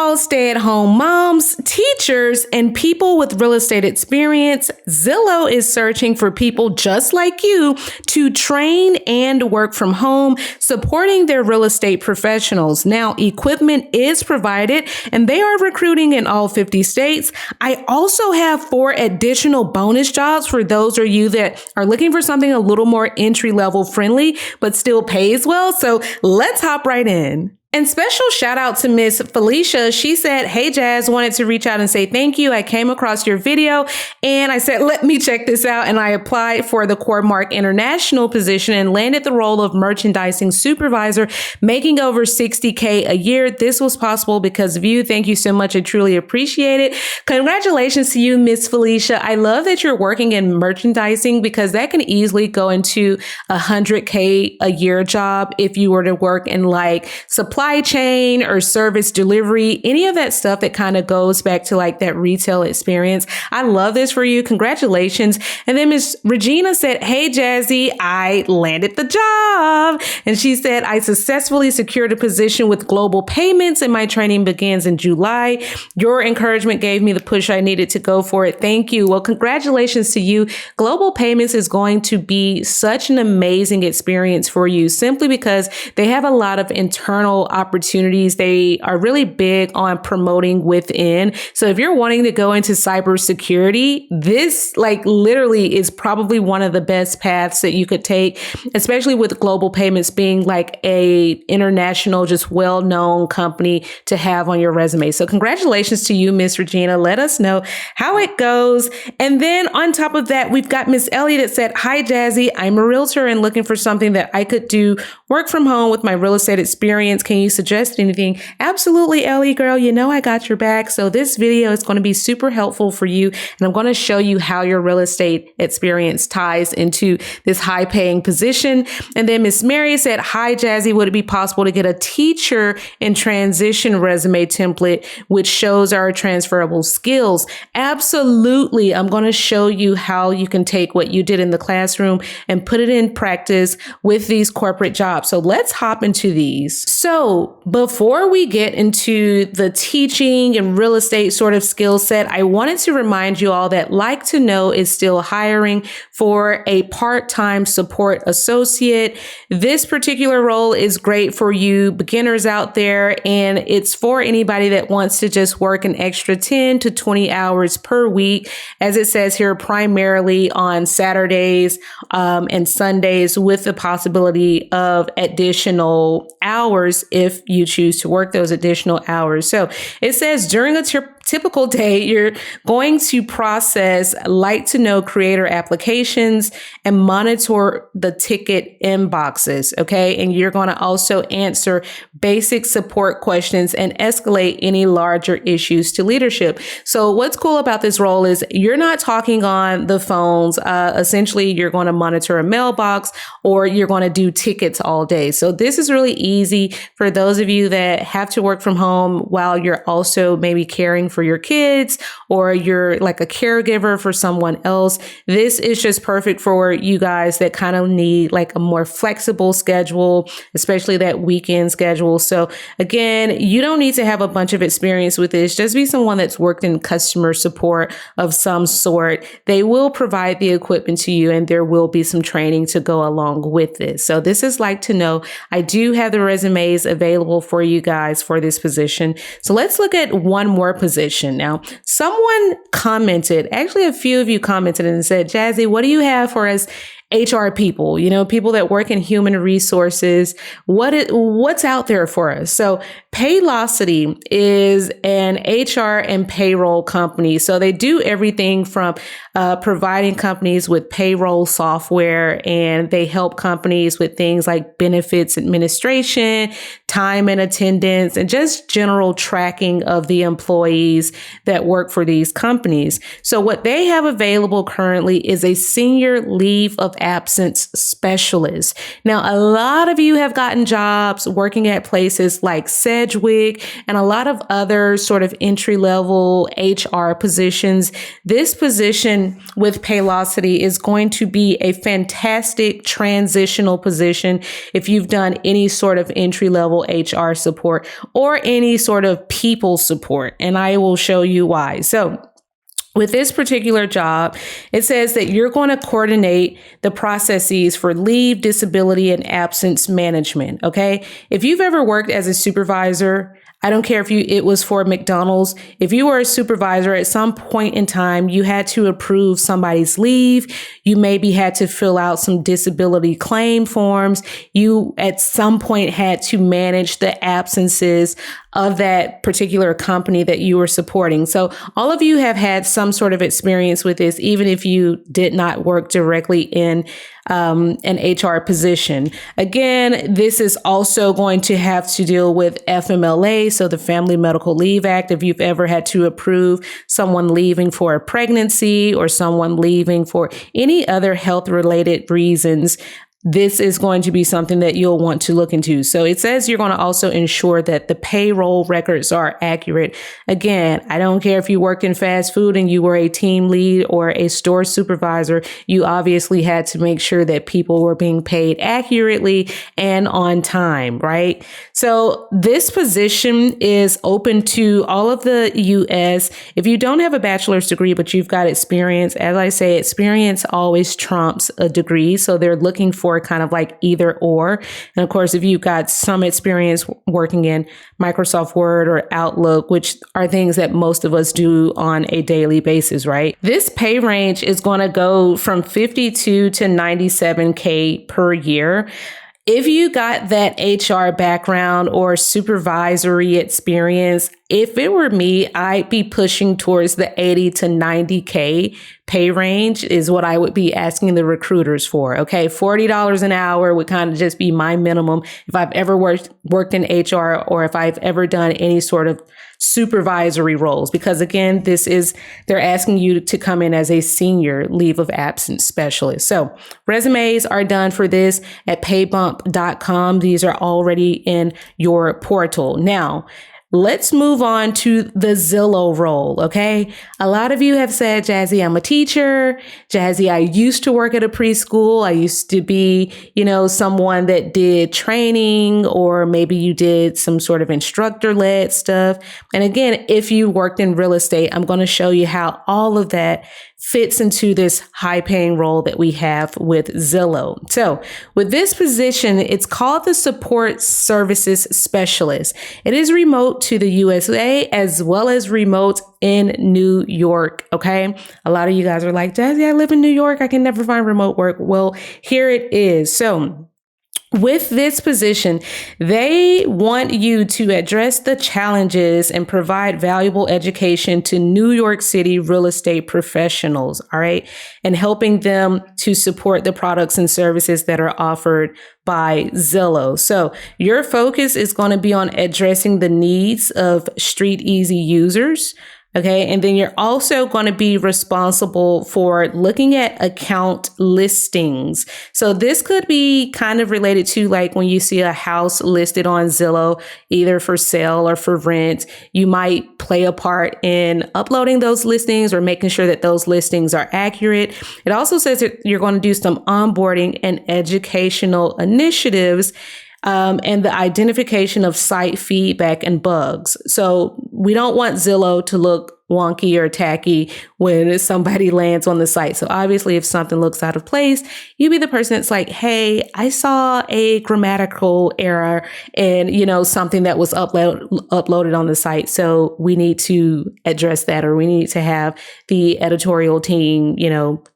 all stay-at-home moms, teachers, and people with real estate experience, Zillow is searching for people just like you to train and work from home, supporting their real estate professionals. Now, equipment is provided, and they are recruiting in all 50 states. I also have 4 additional bonus jobs for those of you that are looking for something a little more entry-level friendly, but still pays well. So let's hop right in. And special shout out to Miss Felicia. She said, "Hey Jazz, wanted to reach out and say thank you. I came across your video and I said, let me check this out. And I applied for the CoreMark International position and landed the role of merchandising supervisor, making over $60K a year. This was possible because of you. Thank you so much. I truly appreciate it." Congratulations to you, Miss Felicia. I love that you're working in merchandising because that can easily go into $100K a year job if you were to work in like supply chain or service delivery, any of that stuff that kind of goes back to like that retail experience. I love this for you. Congratulations. And then Miss Regina said, "Hey Jazzy, I landed the job." And she said, "I successfully secured a position with Global Payments and my training begins in July. Your encouragement gave me the push I needed to go for it. Thank you." Well, congratulations to you. Global Payments is going to be such an amazing experience for you simply because they have a lot of internal opportunities. They are really big on promoting within. So if you're wanting to go into cybersecurity, this like literally is probably one of the best paths that you could take, especially with Global Payments being like a international, just well-known company to have on your resume. So congratulations to you, Miss Regina. Let us know how it goes. And then on top of that, we've got Miss Ellie that said, "Hi Jazzy, I'm a realtor and looking for something that I could do work from home with my real estate experience. Can you suggest anything?" Absolutely, Ellie girl. You know I got your back. So this video is going to be super helpful for you. And I'm going to show you how your real estate experience ties into this high paying position. And then Miss Mary said, "Hi Jazzy, would it be possible to get a teacher in transition resume template which shows our transferable skills?" Absolutely. I'm going to show you how you can take what you did in the classroom and put it in practice with these corporate jobs. So let's hop into these. So before we get into the teaching and real estate sort of skill set, I wanted to remind you all that Like to Know is still hiring for a part-time support associate. This particular role is great for you beginners out there, and it's for anybody that wants to just work an extra 10 to 20 hours per week, as it says here, primarily on Saturdays and Sundays, with the possibility of additional hours if you choose to work those additional hours. So it says during a typical day, you're going to process Like to Know creator applications and monitor the ticket inboxes. Okay. And you're going to also answer basic support questions and escalate any larger issues to leadership. So what's cool about this role is you're not talking on the phones. Essentially, you're going to monitor a mailbox or you're going to do tickets all day. So this is really easy for those of you that have to work from home while you're also maybe caring for your kids or you're like a caregiver for someone else. This is just perfect for you guys that kind of need like a more flexible schedule, especially that weekend schedule. So again, you don't need to have a bunch of experience with this. Just be someone that's worked in customer support of some sort. They will provide the equipment to you and there will be some training to go along with this. So this is Like to Know. I do have the resumes available for you guys for this position. So let's look at one more position. Now, someone commented, actually a few of you commented and said, "Jazzy, what do you have for us HR people, you know, people that work in human resources? What's out there for us?" So Paylocity is an HR and payroll company. So they do everything from providing companies with payroll software, and they help companies with things like benefits administration, time and attendance, and just general tracking of the employees that work for these companies. So what they have available currently is a senior leave of absence specialist. Now, a lot of you have gotten jobs working at places like Sedgwick and a lot of other sort of entry-level HR positions. This position with Paylocity is going to be a fantastic transitional position if you've done any sort of entry-level HR support or any sort of people support, and I will show you why. So, with this particular job, it says that you're going to coordinate the processes for leave, disability, and absence management. Okay. If you've ever worked as a supervisor, I don't care if it was for McDonald's. If you were a supervisor at some point in time, you had to approve somebody's leave. You maybe had to fill out some disability claim forms. You at some point had to manage the absences of that particular company that you were supporting. So all of you have had some sort of experience with this, even if you did not work directly in an HR position. Again, this is also going to have to deal with FMLA, so the Family Medical Leave Act. If you've ever had to approve someone leaving for a pregnancy or someone leaving for any other health-related reasons, this is going to be something that you'll want to look into. So it says you're going to also ensure that the payroll records are accurate. Again, I don't care if you worked in fast food and you were a team lead or a store supervisor, you obviously had to make sure that people were being paid accurately and on time, right? So this position is open to all of the U.S. If you don't have a bachelor's degree, but you've got experience, as I say, experience always trumps a degree. So they're looking for kind of like either or. And of course, if you've got some experience working in Microsoft Word or Outlook, which are things that most of us do on a daily basis, right? This pay range is going to go from 52 to 97K per year. If you got that HR background or supervisory experience, if it were me, I'd be pushing towards the 80 to 90K pay range is what I would be asking the recruiters for. Okay. $40 an hour would kind of just be my minimum if I've ever worked in HR or if I've ever done any sort of supervisory roles, because again, they're asking you to come in as a senior leave of absence specialist. So resumes are done for this at paybump.com. These are already in your portal. Now, let's move on to the Zillow role, okay? A lot of you have said, Jazzy, I'm a teacher. Jazzy, I used to work at a preschool. I used to be, someone that did training, or maybe you did some sort of instructor-led stuff. And again, if you worked in real estate, I'm going to show you how all of that fits into this high-paying role that we have with Zillow. So with this position, it's called the Support Services Specialist. It is remote to the USA as well as remote in New York. Okay. A lot of you guys are like, Jazzy, I live in New York. I can never find remote work. Well, here it is. So with this position, they want you to address the challenges and provide valuable education to New York City real estate professionals, all right, and helping them to support the products and services that are offered by Zillow. So your focus is going to be on addressing the needs of Street Easy users. Okay. And then you're also going to be responsible for looking at account listings. So this could be kind of related to like when you see a house listed on Zillow, either for sale or for rent, you might play a part in uploading those listings or making sure that those listings are accurate. It also says that you're going to do some onboarding and educational initiatives and the identification of site feedback and bugs. So we don't want Zillow to look wonky or tacky when somebody lands on the site. So obviously, if something looks out of place, you be the person that's like, hey, I saw a grammatical error and, something that was uploaded on the site. So we need to address that, or we need to have the editorial team,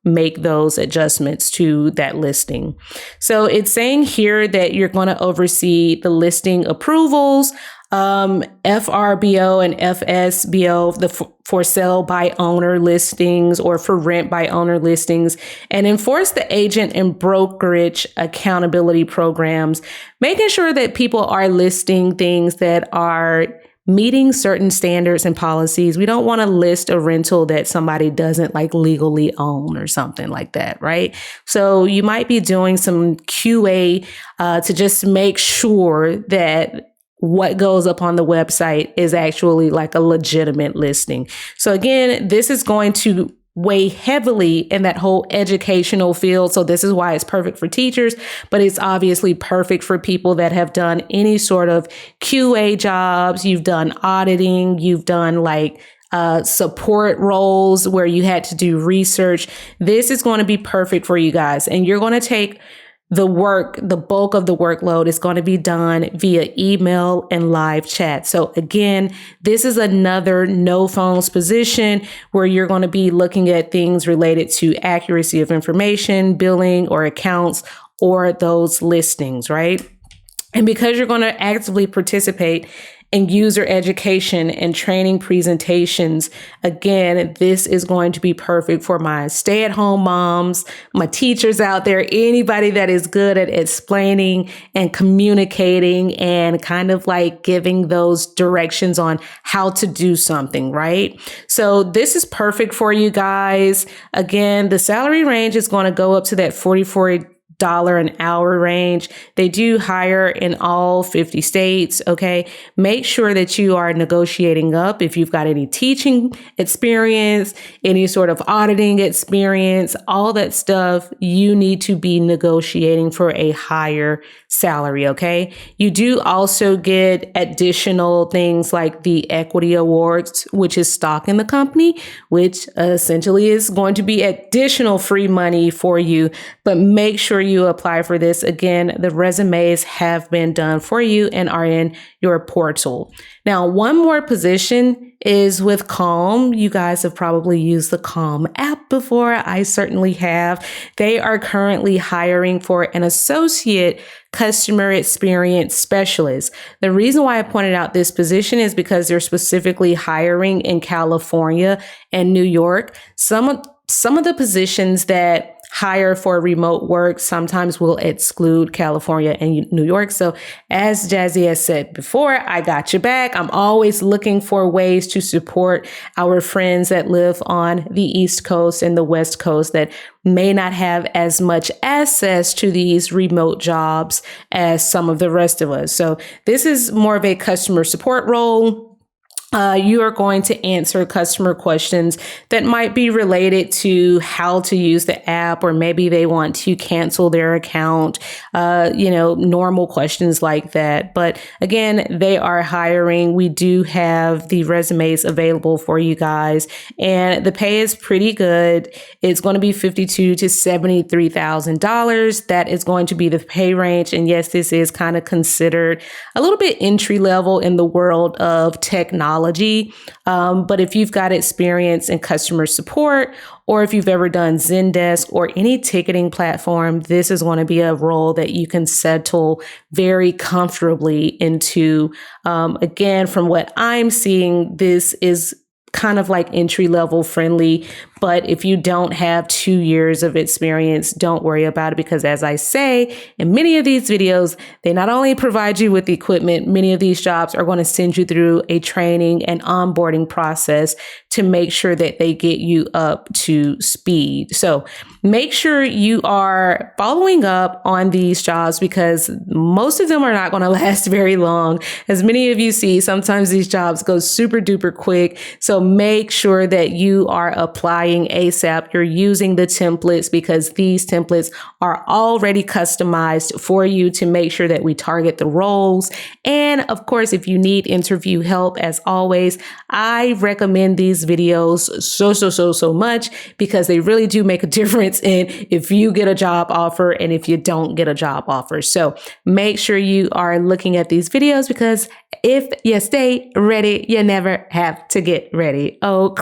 make those adjustments to that listing. So it's saying here that you're going to oversee the listing approvals, FRBO and FSBO, the for sale by owner listings or for rent by owner listings, and enforce the agent and brokerage accountability programs, making sure that people are listing things that are meeting certain standards and policies. We don't want to list a rental that somebody doesn't like legally own or something like that, right? So you might be doing some QA to just make sure that what goes up on the website is actually like a legitimate listing. So again, this is going to weigh heavily in that whole educational field. So this is why it's perfect for teachers, but it's obviously perfect for people that have done any sort of QA jobs. You've done auditing, you've done like support roles where you had to do research. This is going to be perfect for you guys. And you're going to take the bulk of the workload is going to be done via email and live chat. So again, this is another no phones position where you're going to be looking at things related to accuracy of information, billing or accounts, or those listings, right? And because you're going to actively participate in user education and training presentations, again, this is going to be perfect for my stay-at-home moms, my teachers out there, anybody that is good at explaining and communicating and kind of like giving those directions on how to do something, right? So this is perfect for you guys. Again, the salary range is going to go up to that $44 an hour range. They do hire in all 50 states. Okay. Make sure that you are negotiating up. If you've got any teaching experience, any sort of auditing experience, all that stuff, you need to be negotiating for a higher salary. Okay. You do also get additional things like the equity awards, which is stock in the company, which essentially is going to be additional free money for you. But make sure you apply for this. Again, the resumes have been done for you and are in your portal. Now, one more position is with Calm. You guys have probably used the Calm app before. I certainly have. They are currently hiring for an associate customer experience specialist. The reason why I pointed out this position is because they're specifically hiring in California and New York. Some of the positions that hire for remote work sometimes will exclude California and New York. So as Jazzy has said before, I got your back. I'm always looking for ways to support our friends that live on the East Coast and the West Coast that may not have as much access to these remote jobs as some of the rest of us. So this is more of a customer support role. You are going to answer customer questions that might be related to how to use the app, or maybe they want to cancel their account, normal questions like that. But again, they are hiring. We do have the resumes available for you guys, and the pay is pretty good. It's going to be $52,000 to $73,000. That is going to be the pay range. And yes, this is kind of considered a little bit entry level in the world of technology. But if you've got experience in customer support, or if you've ever done Zendesk or any ticketing platform, this is going to be a role that you can settle very comfortably into. Again, from what I'm seeing, this is kind of like entry level friendly. But if you don't have 2 years of experience, don't worry about it, because as I say in many of these videos, they not only provide you with the equipment, many of these jobs are going to send you through a training and onboarding process to make sure that they get you up to speed. So make sure you are following up on these jobs, because most of them are not going to last very long. As many of you see, sometimes these jobs go super duper quick. So make sure that you are applying ASAP. You're using the templates, because these templates are already customized for you to make sure that we target the roles. And of course, if you need interview help, as always, I recommend these videos so much, because they really do make a difference in if you get a job offer and if you don't get a job offer. So make sure you are looking at these videos, because if you stay ready, you never have to get ready. Oh,